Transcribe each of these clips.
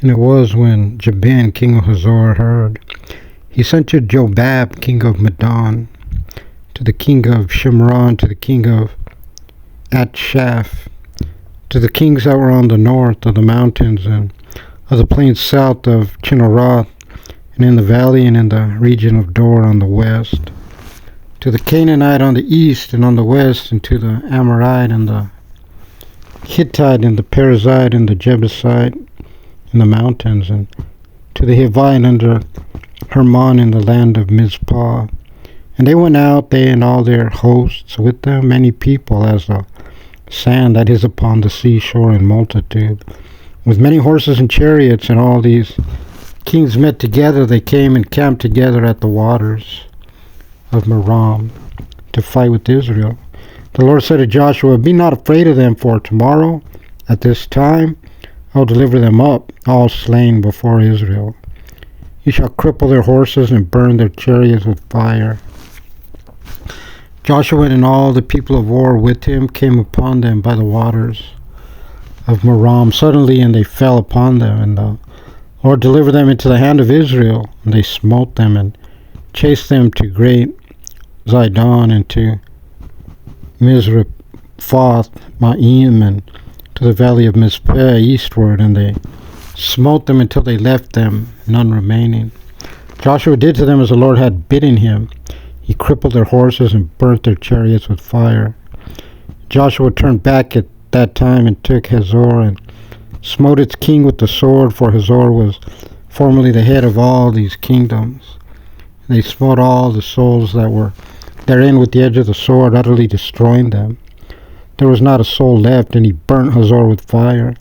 And it was when Jabin, king of Hazor, heard, he sent to Jobab, king of Madon, to the king of Shimron, to the king of Atshaph, to the kings that were on the north of the mountains and of the plains south of Chinneroth, and in the valley and in the region of Dor on the west, to the Canaanite on the east and on the west, and to the Amorite and the Hittite and the Perizzite and the Jebusite in the mountains, and to the Hivite under Hermon in the land of Mizpah. And they went out, they and all their hosts, with them many people, as the sand that is upon the seashore in multitude, with many horses and chariots. And all these kings met together, they came and camped together at the waters of Merom to fight with Israel. The Lord said to Joshua, be not afraid of them, for tomorrow at this time I will deliver them up, all slain before Israel. You shall cripple their horses and burn their chariots with fire. Joshua and all the people of war with him came upon them by the waters of Merom suddenly, and they fell upon them. And the Lord delivered them into the hand of Israel, and they smote them and chased them to great Zidon and to Mizrephoth Maim and to the valley of Mizpeh eastward, and they smote them until they left them none remaining. Joshua did to them as the Lord had bidden him. He crippled their horses and burnt their chariots with fire. Joshua turned back at that time and took Hazor and smote its king with the sword, for Hazor was formerly the head of all these kingdoms. They smote all the souls that were therein with the edge of the sword, utterly destroying them. There was not a soul left, and he burnt Hazor with fire.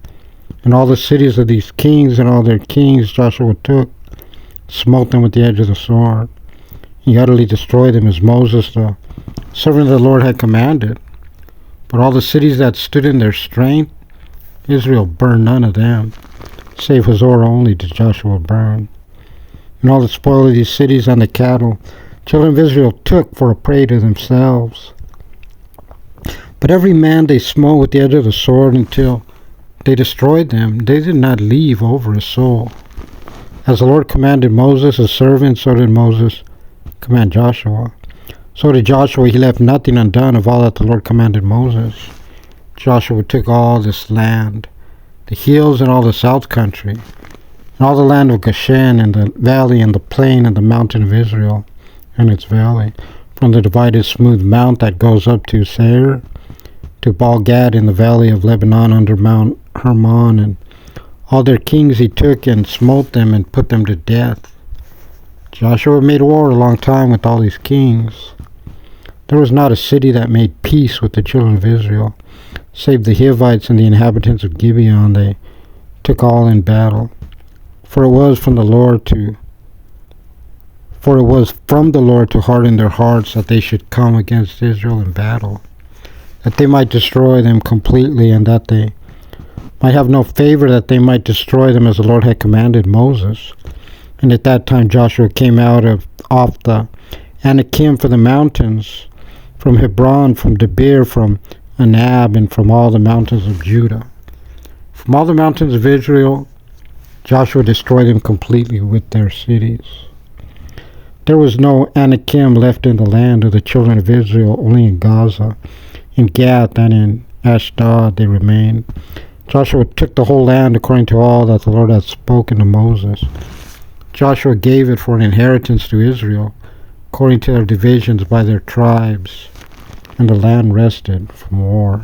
And all the cities of these kings and all their kings Joshua took, smote them with the edge of the sword. He utterly destroyed them as Moses, the servant of the Lord, had commanded. But all the cities that stood in their strength, Israel burned none of them, save Hazor only did Joshua burn. And all the spoil of these cities and the cattle, children of Israel took for a prey to themselves. But every man they smote with the edge of the sword until they destroyed them. They did not leave over a soul. As the Lord commanded Moses, his servant, so did Moses command Joshua. So did Joshua, he left nothing undone of all that the Lord commanded Moses. Joshua took all this land, the hills and all the south country, and all the land of Goshen, and the valley and the plain and the mountain of Israel and its valley, from the divided smooth mount that goes up to Seir, to Baal-Gad in the valley of Lebanon under Mount Hermon. And all their kings he took and smote them and put them to death. Joshua made war a long time with all these kings. There was not a city that made peace with the children of Israel, save the Hivites and the inhabitants of Gibeon. They took all in battle. For it was from the Lord to harden their hearts, that they should come against Israel in battle, that they might destroy them completely, and that they might have no favor, that they might destroy them as the Lord had commanded Moses. And at that time Joshua came out off the Anakim for the mountains, from Hebron, from Debir, from Anab, and from all the mountains of Judah. From all the mountains of Israel, Joshua destroyed them completely with their cities. There was no Anakim left in the land of the children of Israel, only in Gaza, in Gath, and in Ashdod they remained. Joshua took the whole land according to all that the Lord had spoken to Moses. Joshua gave it for an inheritance to Israel, according to their divisions by their tribes, and the land rested from war.